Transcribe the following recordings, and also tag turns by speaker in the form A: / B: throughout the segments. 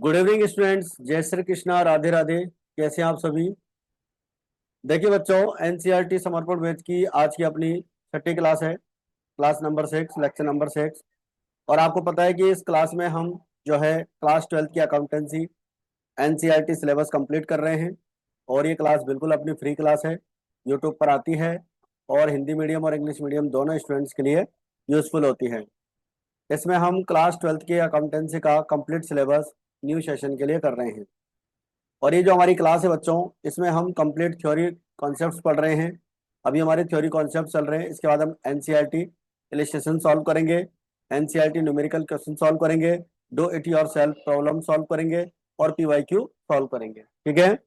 A: Good evening students, जय श्री कृष्णा, राधे राधे। कैसे हैं आप सभी? देखिए बच्चों, एनसीईआरटी समर्पण बैच की आज की अपनी छठी क्लास है। Class number 6, lecture number 6। और आपको पता है कि इस क्लास में हम जो है क्लास 12 की अकाउंटेंसी एनसीईआरटी सिलेबस कंप्लीट कर रहे हैं। और ये क्लास बिल्कुल अपनी फ्री क्लास है, यूट्यूब पर आती है और हिंदी मीडियम और इंग्लिश मीडियम दोनों स्टूडेंट्स के लिए यूजफुल होती है। इसमें हम क्लास 12 के अकाउंटेंसी का कंप्लीट सिलेबस न्यू सेशन के लिए कर रहे हैं। और ये जो हमारी क्लास है बच्चों, इसमें हम कंप्लीट थ्योरी कॉन्सेप्ट्स पढ़ रहे हैं। अभी हमारे थ्योरी कॉन्सेप्ट चल रहे हैं। इसके बाद हम एनसीईआरटी इलिस्ट्रेशन सॉल्व करेंगे, एनसीईआरटी न्यूमेरिकल क्वेश्चन सॉल्व करेंगे, do it yourself problem solve करेंगे और पीवाईक्यू सॉल्व करेंगे। ठीक है।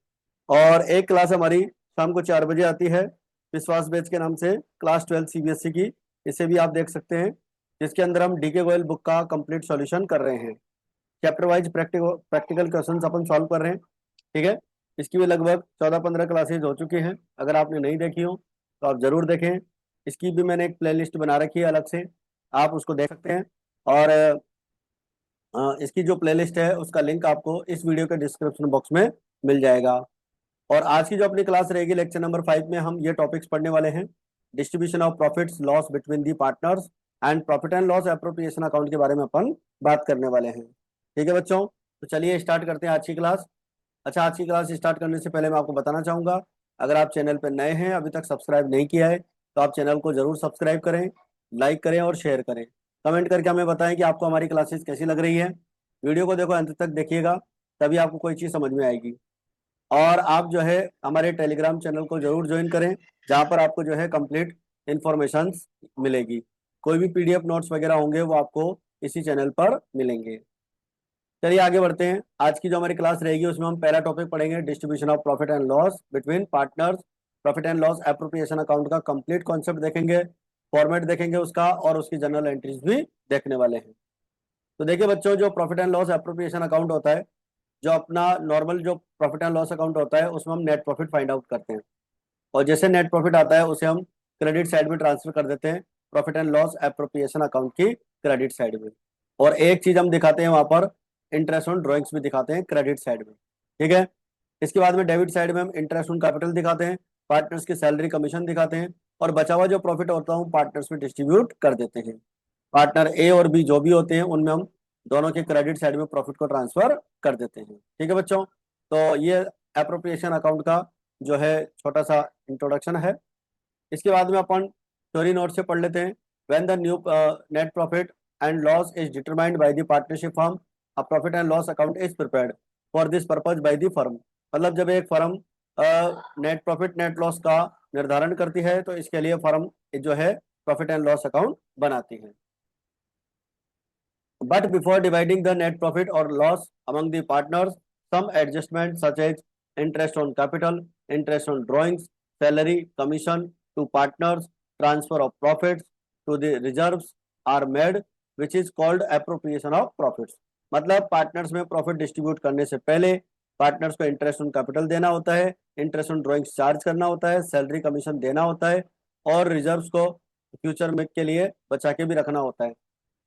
A: और एक क्लास हमारी शाम को 4 बजे आती है, विश्वास बैच के नाम से, क्लास 12 सीबीएसई की। इसे भी आप देख सकते हैं, जिसके अंदर हम डीके गोयल बुक का कंप्लीट सॉल्यूशन कर रहे हैं। चैप्टर वाइज प्रैक्टिकल क्वेश्चंस अपन सॉल्व कर रहे हैं। ठीक है। इसकी भी लगभग 14-15 क्लासेज हो चुकी हैं। अगर आपने नहीं देखी हो तो आप जरूर देखें। इसकी भी मैंने एक प्लेलिस्ट बना रखी है अलग से, आप उसको देख सकते हैं। और इसकी जो प्लेलिस्ट है उसका लिंक आपको इस वीडियो के डिस्क्रिप्शन बॉक्स में मिल जाएगा। और आज की जो अपनी क्लास रहेगी, लेक्चर नंबर 5 में हम ये टॉपिक्स पढ़ने वाले हैं। Distribution of profits loss between the partners and profit and loss appropriation account के बारे में अपन बात करने वाले हैं। ठीक है बच्चों, तो चलिए स्टार्ट करते हैं आज की क्लास। अच्छा, आज की क्लास स्टार्ट करने से पहले मैं आपको बताना चाहूंगा, अगर आप चैनल पर नए हैं, अभी तक सब्सक्राइब नहीं किया है, तो आप चैनल को जरूर सब्सक्राइब करें, लाइक करें और शेयर करें। कमेंट करके हमें बताएं कि आपको हमारी क्लासेस कैसी लग रही है। वीडियो को देखो, अंत तक देखिएगा, तभी आपको कोई चीज़ समझ में आएगी। और आप जो है हमारे टेलीग्राम चैनल को जरूर ज्वाइन करें, जहाँ पर आपको जो है कंप्लीट इंफॉर्मेशन मिलेगी। कोई भी पीडीएफ नोट्स वगैरह होंगे वो आपको इसी चैनल पर मिलेंगे। चलिए आगे बढ़ते हैं। आज की जो हमारी क्लास रहेगी उसमें हम पहला टॉपिक पढ़ेंगे, distribution of profit and loss between partners. Profit and loss appropriation account का कंप्लीट कॉन्सेप्ट देखेंगे, फॉर्मेट देखेंगे उसका, और उसकी जनरल एंट्रीज भी देखने वाले हैं। तो देखिए बच्चों, जो profit and loss appropriation account होता है, जो अपना नॉर्मल जो प्रॉफिट एंड लॉस अकाउंट होता है, उसमें हम नेट प्रॉफिट फाइंड आउट करते हैं। और जैसे नेट प्रॉफिट आता है उसे हम क्रेडिट साइड में ट्रांसफर कर देते हैं, profit and loss appropriation account की क्रेडिट साइड में। और एक चीज हम दिखाते हैं वहां पर, इंटरेस्ट ऑन ड्रॉइंग्स भी दिखाते हैं क्रेडिट साइड में। ठीक है। इसके बाद में डेबिट साइड में हम इंटरेस्ट ऑन कैपिटल दिखाते हैं, पार्टनर्स की सैलरी कमीशन दिखाते हैं, और बचा हुआ जो प्रॉफिट होता है पार्टनर्स में डिस्ट्रीब्यूट कर देते हैं। पार्टनर ए और बी जो भी होते हैं उनमें हम दोनों के क्रेडिट साइड में प्रॉफिट को ट्रांसफर कर देते हैं। ठीक है बच्चों, तो ये एप्रोप्रिएशन अकाउंट का जो है छोटा सा इंट्रोडक्शन है। इसके बाद में अपन थ्योरी नोट से पढ़ लेते हैं। When the new net profit and loss is determined by the partnership firm, a profit and loss account is prepared for this purpose by the firm. मतलब जब एक firm net profit net loss का निर्धारण करती है तो इसके लिए फर्म जो है प्रॉफिट एंड लॉस अकाउंट बनाती है। But before dividing the net profit or loss among the partners, some adjustments such as interest on capital, interest on drawings, salary, commission to partners, transfer of profits to the reserves are made, which is called appropriation of profits. मतलब partners में profit distribute करने से पहले partners को interest on capital देना होता है, interest on drawings charge करना होता है, सैलरी कमीशन देना होता है, और रिजर्व्स को फ्यूचर में के लिए बचा के भी रखना होता है।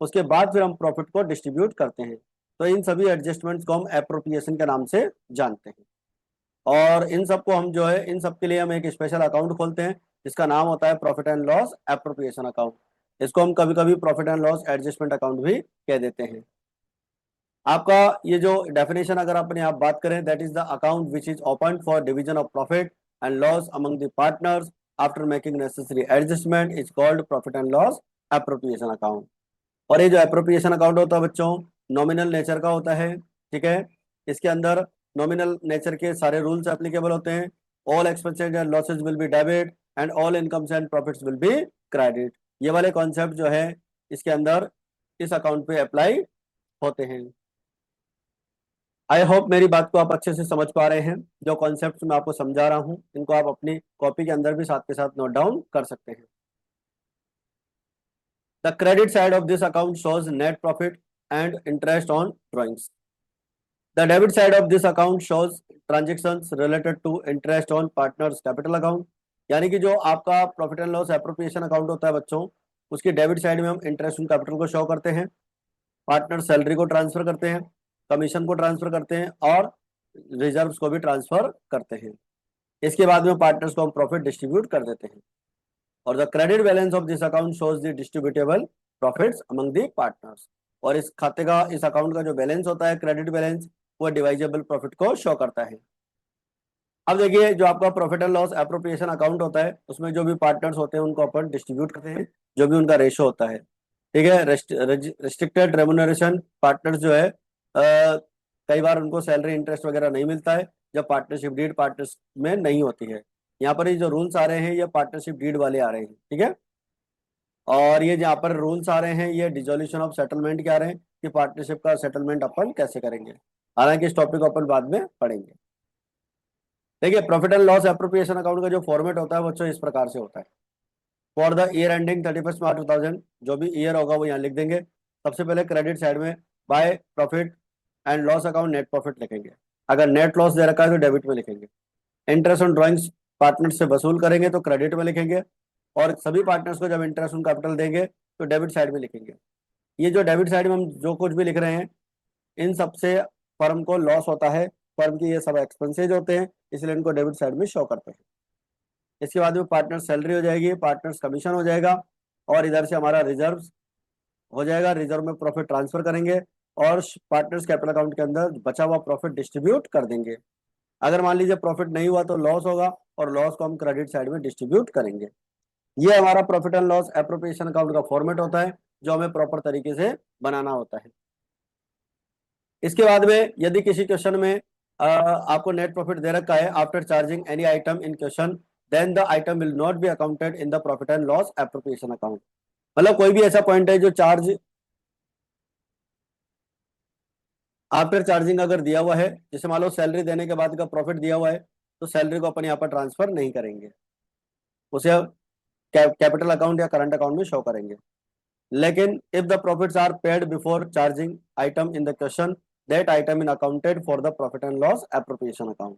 A: उसके बाद फिर हम प्रॉफिट को डिस्ट्रीब्यूट करते हैं। तो इन सभी एडजस्टमेंट्स को हम एप्रोप्रिएशन के नाम से जानते हैं। और इन सबको हम जो है, इन सब के लिए हम एक स्पेशल अकाउंट खोलते हैं जिसका नाम होता है profit and loss appropriation account. इसको हम कभी कभी profit and loss adjustment account भी कह देते हैं। आपका ये जो डेफिनेशन अगर अपने आप बात करें, that is the account which is open for division of profit and loss among the partners after making necessary adjustment is called profit and loss appropriation account. और ये जो एप्रोप्रिएशन अकाउंट होता है बच्चों, नॉमिनल नेचर का होता है। ठीक है। इसके अंदर नॉमिनल नेचर के सारे रूल्स एप्लीकेबल होते हैं। All expenses and losses will be debit and all incomes and profits will be credit. ये वाले कॉन्सेप्ट जो है इसके अंदर इस अकाउंट पे अप्लाई होते हैं। आई होप मेरी बात को आप अच्छे से समझ पा रहे हैं। जो कॉन्सेप्ट मैं आपको समझा रहा हूँ इनको आप अपनी कॉपी के अंदर भी साथ के साथ नोट डाउन कर सकते हैं। The credit side of this account shows net profit and interest on drawings. The debit side of this account shows transactions related to interest on partners capital account. यानी कि जो आपका profit and loss appropriation account होता है बच्चों, उसकी debit side में हम इंटरेस्ट ऑन कैपिटल को शो करते हैं, पार्टनर सैलरी को ट्रांसफर करते हैं, कमीशन को ट्रांसफर करते हैं और रिजर्व्स को भी ट्रांसफर करते हैं। इसके बाद में पार्टनर्स को हम प्रॉफिट डिस्ट्रीब्यूट कर देते हैं। और the credit balance of this account shows the distributable profits among the partners. और इस खाते का, इस अकाउंट का जो बैलेंस होता है क्रेडिट बैलेंस, वो डिवाइजेबल प्रॉफिट को शो करता है। अब देखिए, जो आपका profit and loss appropriation account होता है, उसमें जो भी पार्टनर्स होते हैं उनको अपन डिस्ट्रीब्यूट करते हैं, जो भी उनका रेशो होता है। ठीक है। रिस्ट्रिक्टेड रेमुनरेशन पार्टनर्स जो है, कई बार उनको सैलरी इंटरेस्ट वगैरह नहीं मिलता है जब पार्टनरशिप डीड पार्टनर्स में नहीं होती है। यहाँ पर ये जो रूल्स आ रहे हैं ये पार्टनरशिप डीड वाले आ रहे हैं। ठीक है। और ये जहाँ पर रूल्स आ रहे हैं ये डिसोल्यूशन ऑफ सेटलमेंट के आ रहे हैं कि पार्टनरशिप का सेटलमेंट अपन कैसे करेंगे। हालांकि इस टॉपिक को अपन बाद में पढ़ेंगे। देखिए, profit and loss appropriation account का जो फॉर्मेट होता है बच्चों इस प्रकार से होता है। फॉर द ईयर एंडिंग 31 मार्च 2000, जो भी ईयर होगा वो यहाँ लिख देंगे। सबसे पहले क्रेडिट साइड में by profit and loss account net profit लिखेंगे। अगर नेट लॉस दे रखा है तो डेबिट में लिखेंगे। इंटरेस्ट ऑन ड्रॉइंग्स पार्टनर से वसूल करेंगे तो क्रेडिट में लिखेंगे। और सभी पार्टनर्स को जब इंटरेस्ट ऑन कैपिटल देंगे तो डेबिट साइड में लिखेंगे। ये जो डेबिट साइड में हम जो कुछ भी लिख रहे हैं, इन सबसे फर्म को लॉस होता है। फर्म की ये सब एक्सपेंसेज होते हैं, इसलिए इनको डेबिट साइड में शो करते हैं। इसके बाद में पार्टनर सैलरी हो जाएगी, पार्टनर्स कमीशन हो जाएगा, और इधर से हमारा रिजर्व हो जाएगा। रिजर्व में प्रॉफिट ट्रांसफर करेंगे और पार्टनर्स कैपिटल अकाउंट के अंदर बचा हुआ प्रॉफिट डिस्ट्रीब्यूट कर देंगे। अगर मान लीजिए प्रॉफिट नहीं हुआ तो लॉस होगा, और लॉस को हम क्रेडिट साइड में डिस्ट्रीब्यूट करेंगे। ये हमारा profit and loss appropriation account का फॉर्मेट होता है, जो हमें प्रॉपर तरीके से बनाना होता है। इसके बाद में यदि किसी क्वेश्चन में आपको नेट प्रॉफिट दे रखा है after charging any item in question, then the item will not be accounted in the profit and loss appropriation account. मतलब कोई भी ऐसा पॉइंट है जो चार्ज आफ्टर चार्जिंग अगर दिया हुआ है, जैसे मान लो सैलरी देने के बाद का प्रॉफिट दिया हुआ है, तो सैलरी को अपन यहाँ पर ट्रांसफर नहीं करेंगे, उसे कैपिटल अकाउंट या करंट अकाउंट में शो करेंगे। लेकिन if the profits are paid before charging item in the question, that item in accounted for the profit and loss appropriation account.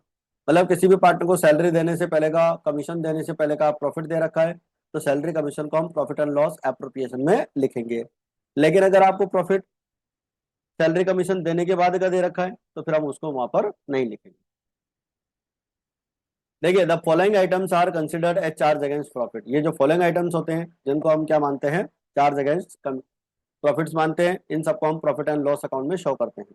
A: मतलब किसी भी पार्टनर को सैलरी देने से पहले का, कमीशन देने से पहले का प्रॉफिट दे रखा है, तो सैलरी कमीशन को हम प्रॉफिट एंड लॉस एप्रोप्रिएशन में लिखेंगे। लेकिन अगर आपको प्रॉफिट सैलरी कमीशन देने के बाद का दे रखा है तो फिर हम उसको वहां पर नहीं लिखेंगे। देखिए, the following items are considered as charge against profit. ये जो फॉलोइंग आइटम्स होते हैं जिनको हम क्या मानते हैं, चार्ज अगेंस्ट प्रॉफिट्स मानते हैं, इन सबको हम प्रॉफिट एंड लॉस अकाउंट में शो करते हैं।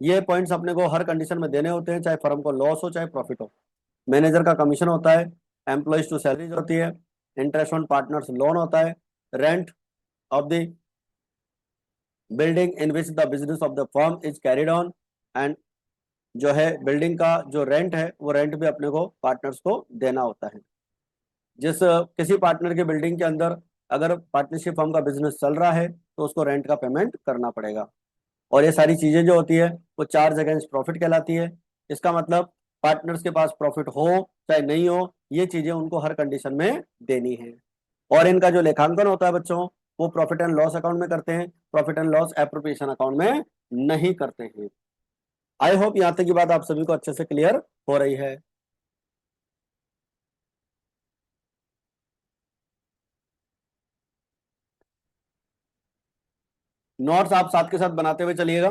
A: ये पॉइंट्स अपने को हर कंडीशन में देने होते हैं, चाहे फर्म को लॉस हो चाहे प्रॉफिट हो। मैनेजर का कमीशन होता है, एम्प्लॉइज टू सैलरीज होती है, इंटरेस्ट ऑन पार्टनर्स लोन होता है, rent of the building in which the business of the firm is carried on, and जो है बिल्डिंग का जो रेंट है वो रेंट भी अपने को पार्टनर्स को देना होता है। जिस किसी पार्टनर के बिल्डिंग के अंदर अगर पार्टनरशिप फर्म का बिजनेस चल रहा है तो उसको रेंट का पेमेंट करना पड़ेगा। और ये सारी चीजें जो होती है वो चार्ज अगेंस्ट प्रॉफिट कहलाती है। इसका मतलब पार्टनर्स के पास प्रॉफिट हो चाहे नहीं हो, ये चीजें उनको हर कंडीशन में देनी है। और इनका जो लेखांकन होता है बच्चों, वो प्रॉफिट एंड लॉस अकाउंट में करते हैं, profit and loss appropriation account में नहीं करते हैं। आई होप यहाँ तक की बात आप सभी को अच्छे से क्लियर हो रही है। नोट्स आप साथ के साथ बनाते हुए चलिएगा।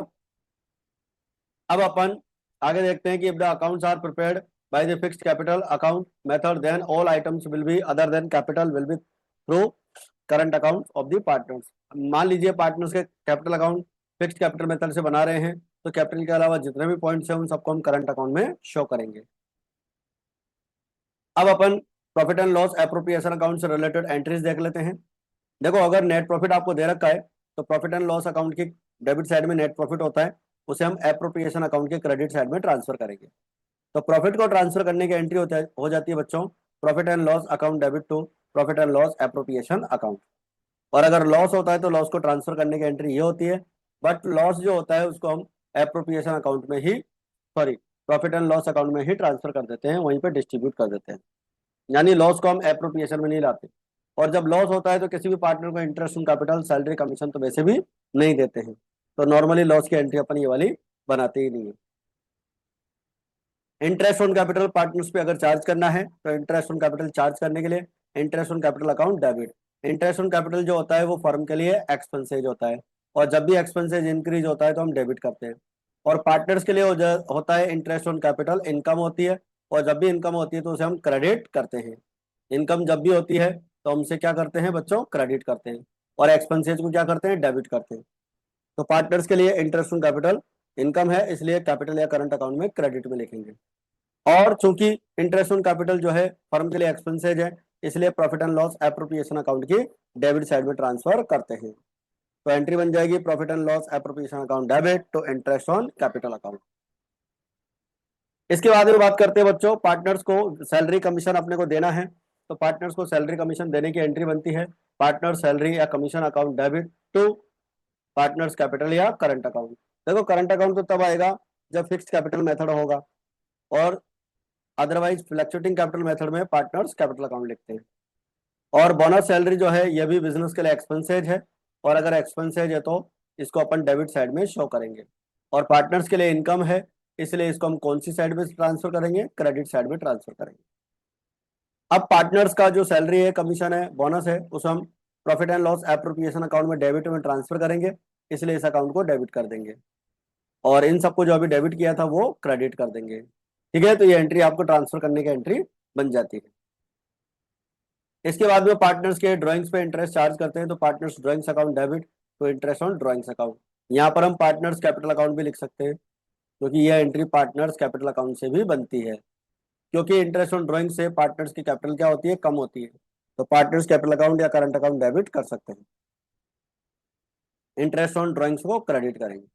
A: अब अपन आगे देखते हैं कि if the accounts are prepared by the fixed capital account method, then all items will be other than capital will be through current account of the partners. मान लीजिए पार्टनर्स के capital account fixed capital method से बना रहे हैं, तो capital के अलावा जितने भी पॉइंट्स हैं उन सबको हम करंट अकाउंट में शो करेंगे। अब अपन profit and loss appropriation account से रिलेटेड एंट्रीज देख लेते हैं। देखो, अगर नेट प्रॉफिट आपको दे रखा है तो प्रॉफिट एंड लॉस अकाउंट की डेबिट साइड में नेट प्रॉफिट होता है, उसे हम एप्रोप्रिएशन अकाउंट के क्रेडिट साइड में ट्रांसफर करेंगे। तो प्रॉफिट को ट्रांसफर करने की एंट्री हो जाती है बच्चों, profit and loss account debit to profit and loss appropriation account. और अगर लॉस होता है तो लॉस को ट्रांसफर करने की एंट्री ये होती है, बट लॉस जो होता है उसको हम एप्रोप्रिएशन अकाउंट में ही, sorry, profit and loss account में ही ट्रांसफर कर देते हैं, वहीं पे डिस्ट्रीब्यूट कर देते हैं। यानी लॉस को हम एप्रोप्रिएशन में नहीं लाते। और जब लॉस होता है तो किसी भी पार्टनर को interest on capital, salary, commission तो वैसे भी नहीं देते हैं। तो नॉर्मली लॉस की एंट्री अपन ये वाली बनाते ही नहीं है। इंटरेस्ट ऑन कैपिटल पार्टनर्स पे अगर चार्ज करना है तो इंटरेस्ट ऑन कैपिटल चार्ज करने के लिए interest on capital account debit. Interest on capital जो होता है वो फर्म के लिए एक्सपेंसेज होता है, और जब भी एक्सपेंसेज इंक्रीज होता है तो हम डेबिट करते हैं। और पार्टनर्स के लिए होता है इंटरेस्ट ऑन कैपिटल, इनकम होती है, और जब भी इनकम होती है तो उसे हम क्रेडिट करते हैं। इनकम जब भी होती है तो हम उसे क्या करते हैं बच्चों, क्रेडिट करते हैं, और एक्सपेंसेस को क्या करते हैं, डेबिट करते हैं। तो पार्टनर्स के लिए इंटरेस्ट ऑन कैपिटल इनकम है, इसलिए कैपिटल या करंट अकाउंट में क्रेडिट में लिखेंगे। और चूंकि इंटरेस्ट ऑन कैपिटल जो है फर्म के लिए एक्सपेंसेज है, इसलिए profit and loss appropriation account की डेबिट साइड में ट्रांसफर करते हैं। तो एंट्री बन जाएगी profit and loss appropriation account debit to interest on capital account. इसके बाद में बात करते हैं बच्चों, पार्टनर्स को सैलरी कमीशन अपने को देना है, तो पार्टनर्स को सैलरी कमीशन देने की एंट्री बनती है पार्टनर सैलरी या commission account debit to partners capital या करंट अकाउंट। देखो करंट अकाउंट तो तब आएगा जब फिक्स्ड कैपिटल मेथड होगा, और अदरवाइज फ्लक्चुएटिंग कैपिटल मेथड में पार्टनर्स कैपिटल अकाउंट लिखते हैं। और बोनस सैलरी जो है ये भी बिजनेस के लिए एक्सपेंसेज है, और अगर एक्सपेंसेज है तो इसको अपन डेबिट साइड में शो करेंगे। और पार्टनर्स के लिए इनकम है, इसलिए इसको हम कौन सी साइड में ट्रांसफर करेंगे, क्रेडिट साइड में ट्रांसफर करेंगे। अब पार्टनर्स का जो सैलरी है, कमीशन है, बोनस है, उसे हम profit and loss appropriation account में डेबिट में ट्रांसफर करेंगे, इसलिए इस अकाउंट को डेबिट कर देंगे, और इन सबको जो अभी डेबिट किया था वो क्रेडिट कर देंगे। ठीक है, तो ये एंट्री आपको ट्रांसफर करने की एंट्री बन जाती है। इसके बाद में पार्टनर्स के ड्राइंग्स पे इंटरेस्ट चार्ज करते हैं, तो पार्टनर्स ड्राइंग्स अकाउंट डेबिट तो इंटरेस्ट ऑन ड्राइंग्स अकाउंट। यहाँ पर हम पार्टनर्स कैपिटल अकाउंट भी लिख सकते हैं, क्योंकि यह एंट्री पार्टनर्स कैपिटल अकाउंट से भी बनती है, क्योंकि इंटरेस्ट ऑन ड्राइंग से पार्टनर्स की कैपिटल क्या होती है, कम होती है। तो पार्टनर्स कैपिटल अकाउंट या करंट अकाउंट डेबिट कर सकते हैं, इंटरेस्ट ऑन ड्राइंग्स को क्रेडिट करेंगे।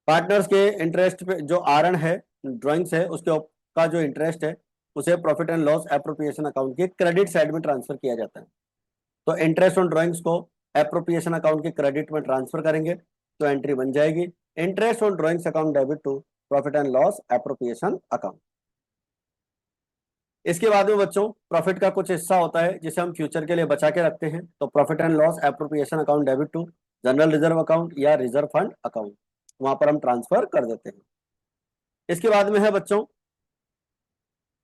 A: पार्टनर्स के इंटरेस्ट पे जो आरएन है, ड्राइंग्स है, उसके का जो इंटरेस्ट है उसे profit and loss appropriation account के क्रेडिट साइड में ट्रांसफर किया जाता है। तो इंटरेस्ट ऑन ड्राइंग्स को एप्रोप्रिएशन अकाउंट के क्रेडिट में ट्रांसफर करेंगे, तो एंट्री बन जाएगी interest on drawings account debit to profit and loss appropriation account. इसके बाद में बच्चों प्रॉफिट का कुछ हिस्सा होता है जिसे हम फ्यूचर के लिए बचा के रखते हैं, तो profit and loss appropriation account debit to general reserve account या रिजर्व फंड अकाउंट, वहां पर हम ट्रांसफर कर देते हैं। इसके बाद में है बच्चों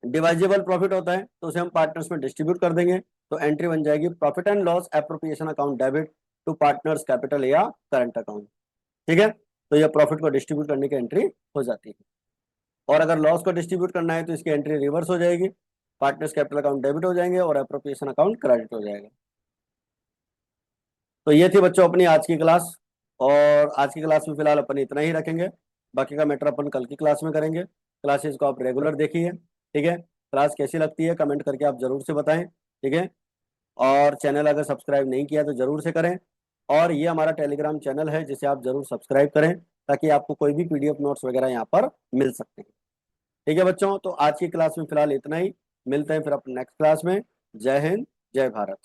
A: डिवाइजेबल प्रॉफिट होता है, तो उसे हम पार्टनर्स में डिस्ट्रीब्यूट कर देंगे, तो एंट्री बन जाएगी profit and loss appropriation account debit to partners capital या करंट अकाउंट। ठीक है, तो ये प्रॉफिट को डिस्ट्रीब्यूट करने की एंट्री हो जाती है। और अगर लॉस को डिस्ट्रीब्यूट करना है तो इसकी एंट्री रिवर्स हो जाएगी, पार्टनर्स कैपिटल अकाउंट डेबिट हो जाएंगे और एप्रोप्रिएशन अकाउंट क्रेडिट हो जाएगा। तो ये थी बच्चों अपनी आज की क्लास, और आज की क्लास में फिलहाल अपन इतना ही रखेंगे, बाकी का मैटर अपन कल की क्लास में करेंगे। क्लासेस को आप रेगुलर देखिए, ठीक है। क्लास कैसी लगती है कमेंट करके आप जरूर से बताएं, ठीक है। और चैनल अगर सब्सक्राइब नहीं किया तो जरूर से करें, और ये हमारा टेलीग्राम चैनल है जिसे आप जरूर सब्सक्राइब करें, ताकि आपको कोई भी पीडीएफ नोट्स वगैरह यहाँ पर मिल सकते हैं। ठीक है बच्चों, तो आज की क्लास में फिलहाल इतना ही, मिलते हैं फिर अपने नेक्स्ट क्लास में। जय हिंद, जय भारत।